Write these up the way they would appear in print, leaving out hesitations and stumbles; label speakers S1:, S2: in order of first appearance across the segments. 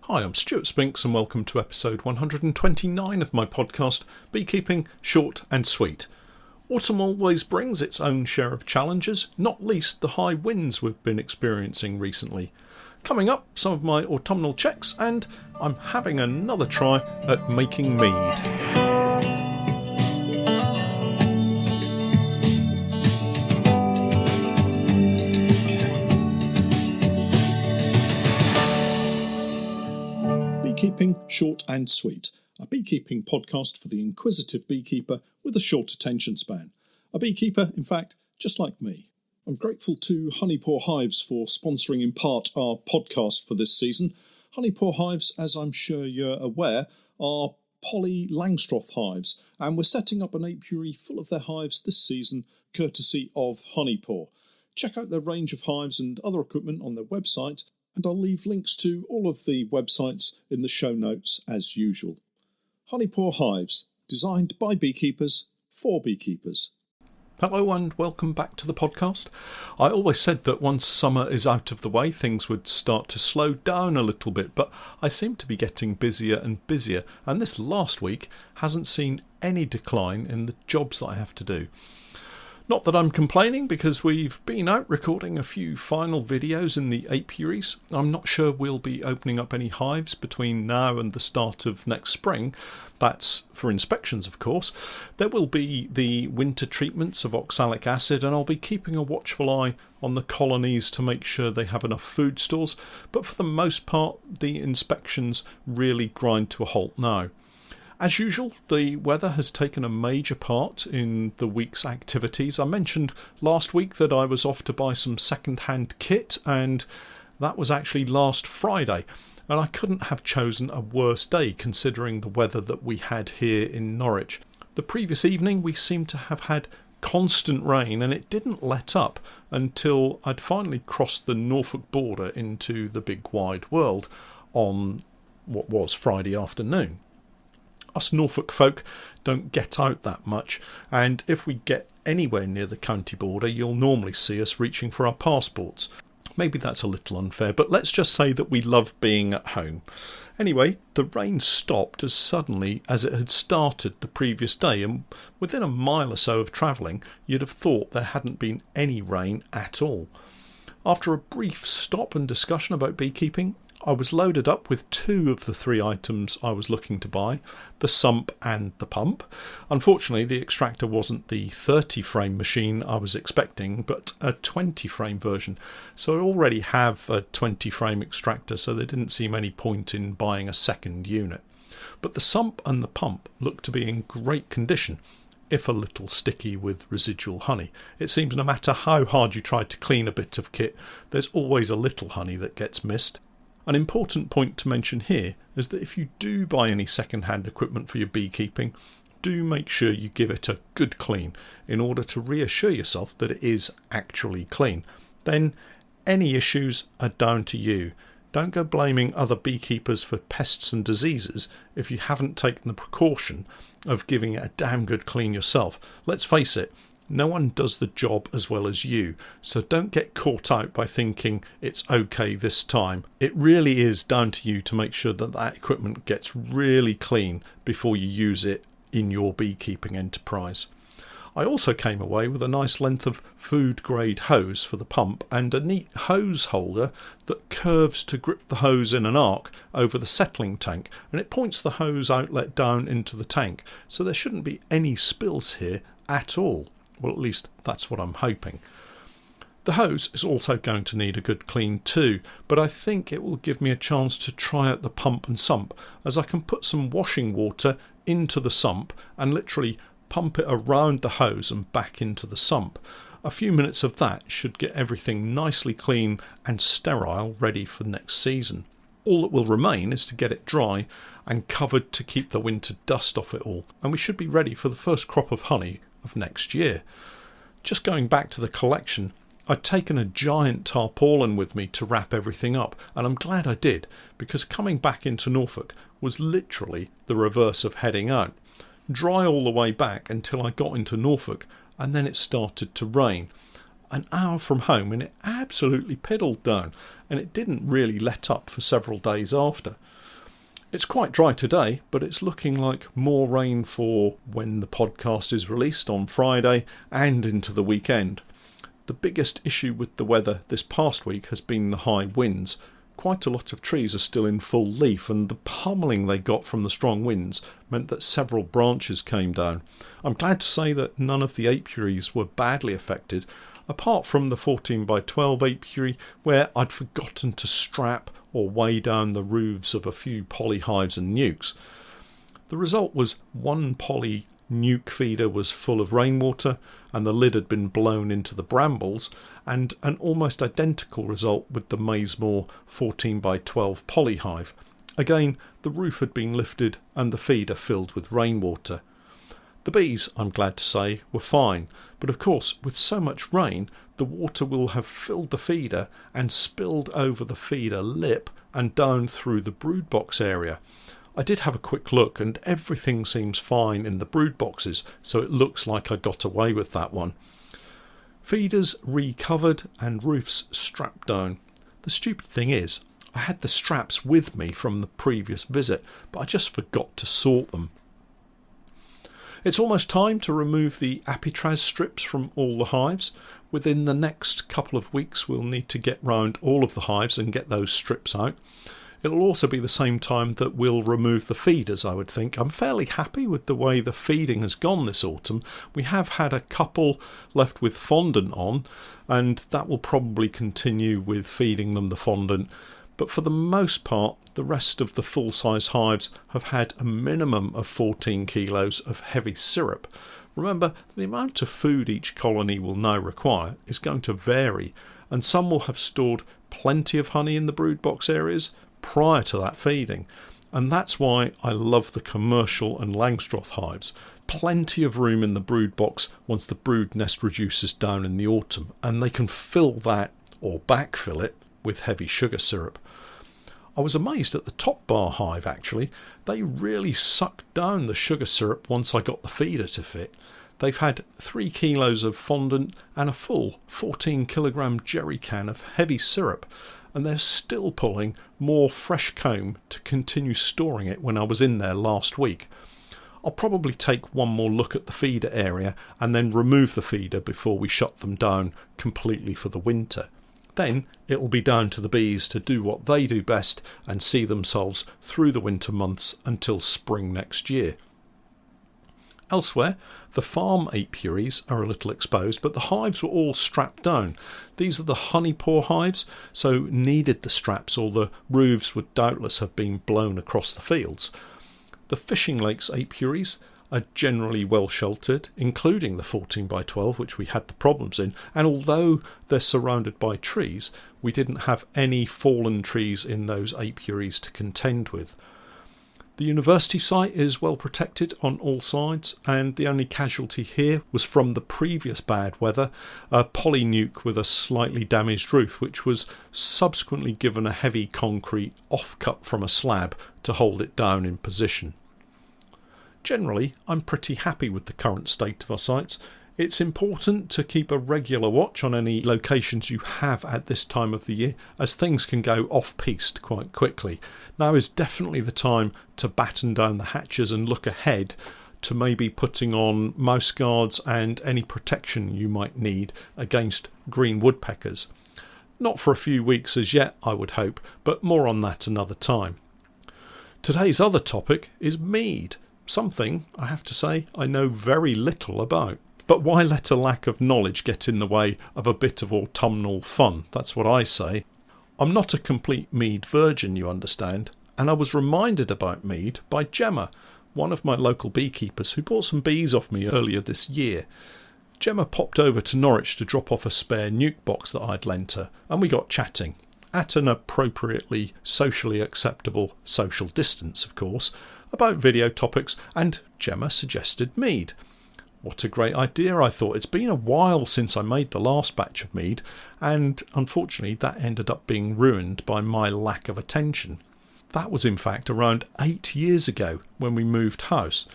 S1: Hi, I'm Stewart Spinks and welcome to episode 129 of my podcast, Beekeeping Short and Sweet. Autumn always brings its own share of challenges, not least the high winds we've been experiencing recently. Coming up, some of my autumnal checks, and I'm having another try at making mead. Beekeeping Short and Sweet, a beekeeping podcast for the inquisitive beekeeper with a short attention span. A beekeeper, in fact, just like me. I'm grateful to Honeypore Hives for sponsoring in part our podcast for this season. Honeypore Hives, as I'm sure you're aware, are poly Langstroth hives, and we're setting up an apiary full of their hives this season, courtesy of Honeypore. Check out their range of hives and other equipment on their website, and I'll leave links to all of the websites in the show notes as usual. Honeypore Hives, designed by beekeepers for beekeepers. Hello and welcome back to the podcast. I always said that once summer is out of the way, things would start to slow down a little bit, but I seem to be getting busier and busier, and this last week hasn't seen any decline in the jobs that I have to do. Not that I'm complaining, because we've been out recording a few final videos in the apiaries. I'm not sure we'll be opening up any hives between now and the start of next spring. That's for inspections, of course. There will be the winter treatments of oxalic acid, and I'll be keeping a watchful eye on the colonies to make sure they have enough food stores. But for the most part, the inspections really grind to a halt now. As usual, the weather has taken a major part in the week's activities. I mentioned last week that I was off to buy some second-hand kit, and that was actually last Friday. And I couldn't have chosen a worse day considering the weather that we had here in Norwich. The previous evening we seemed to have had constant rain, and it didn't let up until I'd finally crossed the Norfolk border into the big wide world on what was Friday afternoon. Us Norfolk folk don't get out that much, and if we get anywhere near the county border, you'll normally see us reaching for our passports. Maybe that's a little unfair, but let's just say that we love being at home. Anyway, the rain stopped as suddenly as it had started the previous day, and within a mile or so of travelling, you'd have thought there hadn't been any rain at all. After a brief stop and discussion about beekeeping, I was loaded up with two of the three items I was looking to buy, the sump and the pump. Unfortunately, the extractor wasn't the 30-frame machine I was expecting, but a 20-frame version. So I already have a 20-frame extractor, so there didn't seem any point in buying a second unit. But the sump and the pump looked to be in great condition, if a little sticky with residual honey. It seems no matter how hard you try to clean a bit of kit, there's always a little honey that gets missed. An important point to mention here is that if you do buy any second-hand equipment for your beekeeping, do make sure you give it a good clean in order to reassure yourself that it is actually clean. Then any issues are down to you. Don't go blaming other beekeepers for pests and diseases if you haven't taken the precaution of giving it a damn good clean yourself. Let's face it, no one does the job as well as you, so don't get caught out by thinking it's okay this time. It really is down to you to make sure that that equipment gets really clean before you use it in your beekeeping enterprise. I also came away with a nice length of food-grade hose for the pump and a neat hose holder that curves to grip the hose in an arc over the settling tank, and it points the hose outlet down into the tank, so there shouldn't be any spills here at all. Well, at least that's what I'm hoping. The hose is also going to need a good clean too, but I think it will give me a chance to try out the pump and sump, as I can put some washing water into the sump and literally pump it around the hose and back into the sump. A few minutes of that should get everything nicely clean and sterile, ready for next season. All that will remain is to get it dry and covered to keep the winter dust off it all, and we should be ready for the first crop of honey of next year. Just going back to the collection, I'd taken a giant tarpaulin with me to wrap everything up, and I'm glad I did, because coming back into Norfolk was literally the reverse of heading out. Dry all the way back until I got into Norfolk, and then it started to rain. an hour from home, and it absolutely piddled down, and it didn't really let up for several days after. It's quite dry today, but it's looking like more rain for when the podcast is released on Friday and into the weekend. The biggest issue with the weather this past week has been the high winds. Quite a lot of trees are still in full leaf, and the pummelling they got from the strong winds meant that several branches came down. I'm glad to say that none of the apiaries were badly affected, apart from the 14 by 12 apiary where I'd forgotten to strap or weigh down the roofs of a few polyhives and nukes. The result was one poly nuke feeder was full of rainwater and the lid had been blown into the brambles, and an almost identical result with the Maysmore 14 by 12 polyhive. Again, the roof had been lifted and the feeder filled with rainwater. The bees, I'm glad to say, were fine, but of course with so much rain the water will have filled the feeder and spilled over the feeder lip and down through the brood box area. I did have a quick look and everything seems fine in the brood boxes, so it looks like I got away with that one. Feeders recovered and roofs strapped down. The stupid thing is, I had the straps with me from the previous visit, but I just forgot to sort them. It's almost time to remove the apitraz strips from all the hives. Within the next couple of weeks we'll need to get round all of the hives and get those strips out. It'll also be the same time that we'll remove the feeders, I would think. I'm fairly happy with the way the feeding has gone this autumn. We have had a couple left with fondant on, and that will probably continue with feeding them the fondant. But for the most part, the rest of the full-size hives have had a minimum of 14 kilos of heavy syrup. Remember, the amount of food each colony will now require is going to vary, and some will have stored plenty of honey in the brood box areas prior to that feeding, and that's why I love the commercial and Langstroth hives. Plenty of room in the brood box once the brood nest reduces down in the autumn, and they can fill that or backfill it with heavy sugar syrup. I was amazed at the top bar hive actually. They really sucked down the sugar syrup once I got the feeder to fit. They've had 3 kilos of fondant and a full 14 kilogram jerry can of heavy syrup, and they're still pulling more fresh comb to continue storing it when I was in there last week. I'll probably take one more look at the feeder area and then remove the feeder before we shut them down completely for the winter. Then it'll be down to the bees to do what they do best and see themselves through the winter months until spring next year. Elsewhere, the farm apiaries are a little exposed, but the hives were all strapped down. These are the honey pour hives, so needed the straps or the roofs would doubtless have been blown across the fields. The fishing lakes apiaries are generally well sheltered, including the 14 by 12 which we had the problems in, and although they're surrounded by trees, we didn't have any fallen trees in those apiaries to contend with. The university site is well protected on all sides, and the only casualty here was from the previous bad weather, a polynuke with a slightly damaged roof, which was subsequently given a heavy concrete offcut from a slab to hold it down in position. Generally, I'm pretty happy with the current state of our sites. It's important to keep a regular watch on any locations you have at this time of the year, as things can go off-piste quite quickly. Now is definitely the time to batten down the hatches and look ahead to maybe putting on mouse guards and any protection you might need against green woodpeckers. Not for a few weeks as yet, I would hope, but more on that another time. Today's other topic is mead, something, I have to say, I know very little about. But why let a lack of knowledge get in the way of a bit of autumnal fun? That's what I say. I'm not a complete mead virgin, you understand, and I was reminded about mead by Gemma, one of my local beekeepers who bought some bees off me earlier this year. Gemma popped over to Norwich to drop off a spare nuke box that I'd lent her, and we got chatting, at an appropriately socially acceptable social distance, of course, about video topics, and Gemma suggested mead. What a great idea, I thought. It's been a while since I made the last batch of mead, and unfortunately that ended up being ruined by my lack of attention. That was in fact around 8 years ago when we moved house.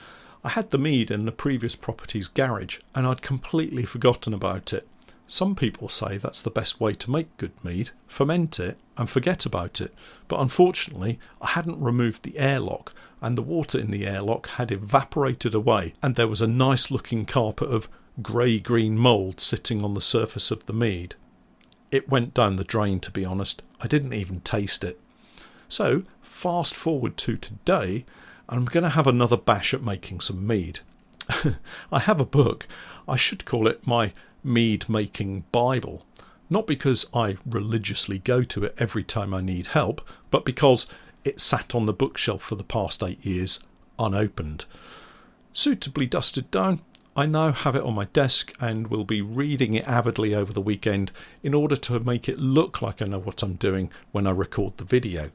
S1: I had the mead in the previous property's garage and I'd completely forgotten about it. Some people say that's the best way to make good mead, ferment it and forget about it, but unfortunately I hadn't removed the airlock and the water in the airlock had evaporated away and there was a nice looking carpet of grey-green mould sitting on the surface of the mead. It went down the drain, to be honest. I didn't even taste it. So fast forward to today, and I'm going to have another bash at making some mead. I have a book. I should call it my mead making Bible, not because I religiously go to it every time I need help, but because it sat on the bookshelf for the past 8 years unopened. Suitably dusted down, I now have it on my desk and will be reading it avidly over the weekend in order to make it look like I know what I'm doing when I record the video.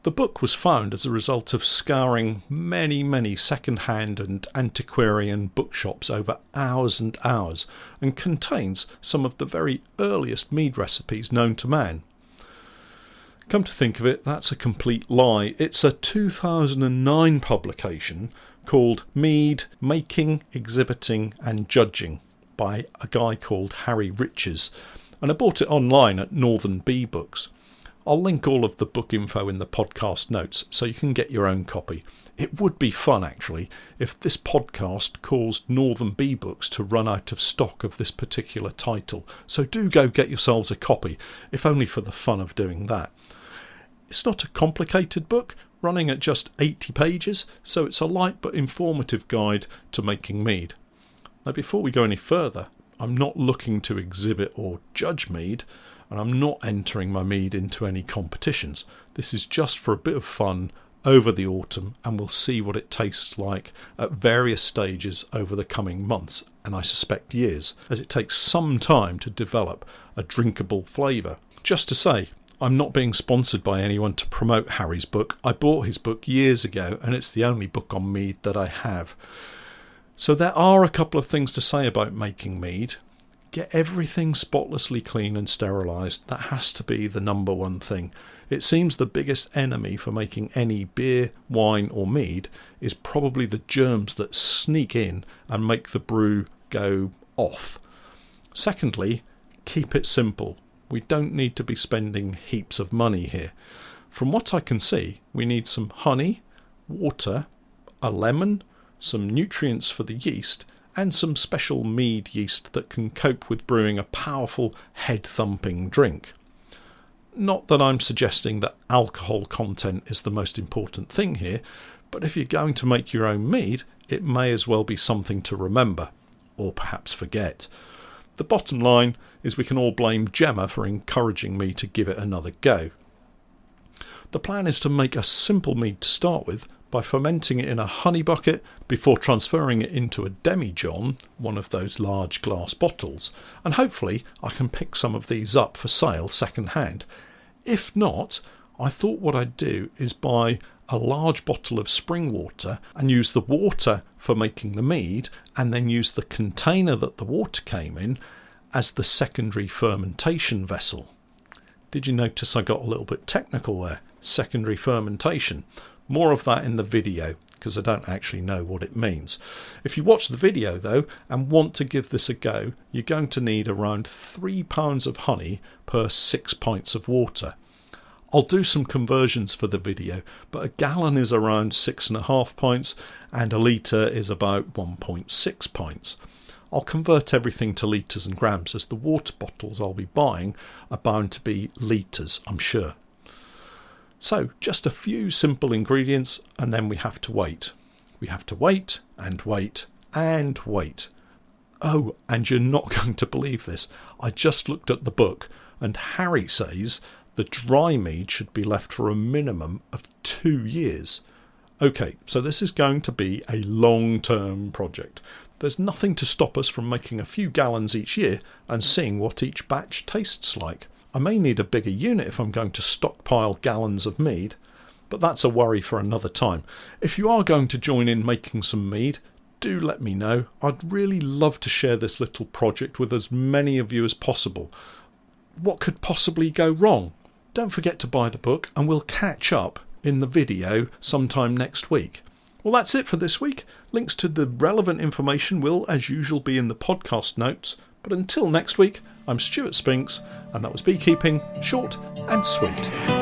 S1: The book was found as a result of scouring many second-hand and antiquarian bookshops over hours and hours, and contains some of the very earliest mead recipes known to man. Come to think of it, that's a complete lie. It's a 2009 publication called Mead, Making, Exhibiting and Judging by a guy called Harry Riches, and I bought it online at Northern Bee Books. I'll link all of the book info in the podcast notes so you can get your own copy. It would be fun, actually, if this podcast caused Northern Bee Books to run out of stock of this particular title. So do go get yourselves a copy, if only for the fun of doing that. It's not a complicated book, running at just 80 pages, so it's a light but informative guide to making mead. Now, before we go any further, I'm not looking to exhibit or judge mead, and I'm not entering my mead into any competitions. This is just for a bit of fun over the autumn, and we'll see what it tastes like at various stages over the coming months, and I suspect years, as it takes some time to develop a drinkable flavour. Just to say, I'm not being sponsored by anyone to promote Harry's book. I bought his book years ago, and it's the only book on mead that I have. So there are a couple of things to say about making mead. Get everything spotlessly clean and sterilised. That has to be the number one thing. It seems the biggest enemy for making any beer, wine or mead is probably the germs that sneak in and make the brew go off. Secondly, keep it simple. We don't need to be spending heaps of money here. From what I can see, we need some honey, water, a lemon, some nutrients for the yeast, and some special mead yeast that can cope with brewing a powerful, head-thumping drink. Not that I'm suggesting that alcohol content is the most important thing here, but if you're going to make your own mead, it may as well be something to remember, or perhaps forget. The bottom line is we can all blame Gemma for encouraging me to give it another go. The plan is to make a simple mead to start with by fermenting it in a honey bucket before transferring it into a demijohn, one of those large glass bottles, and hopefully I can pick some of these up for sale second hand. If not, I thought what I'd do is buy a large bottle of spring water and use the water for making the mead, and then use the container that the water came in as the secondary fermentation vessel. Did you notice I got a little bit technical there? Secondary fermentation. More of that in the video, because I don't actually know what it means. If you watch the video though and want to give this a go, you're going to need around 3 pounds of honey per 6 pints of water. I'll do some conversions for the video, but a gallon is around 6.5 pints and a litre is about 1.6 pints. I'll convert everything to litres and grams, as the water bottles I'll be buying are bound to be litres, I'm sure. So just a few simple ingredients, and then we have to wait. We have to wait and wait and wait. Oh, and you're not going to believe this. I just looked at the book, and Harry says the dry mead should be left for a minimum of 2 years. Okay, so this is going to be a long-term project. There's nothing to stop us from making a few gallons each year and seeing what each batch tastes like. I may need a bigger unit if I'm going to stockpile gallons of mead, but that's a worry for another time. If you are going to join in making some mead, do let me know. I'd really love to share this little project with as many of you as possible. What could possibly go wrong? Don't forget to buy the book, and we'll catch up in the video sometime next week. Well, that's it for this week. Links to the relevant information will, as usual, be in the podcast notes, But until next week, I'm Stewart Spinks, and that was Beekeeping Short and Sweet.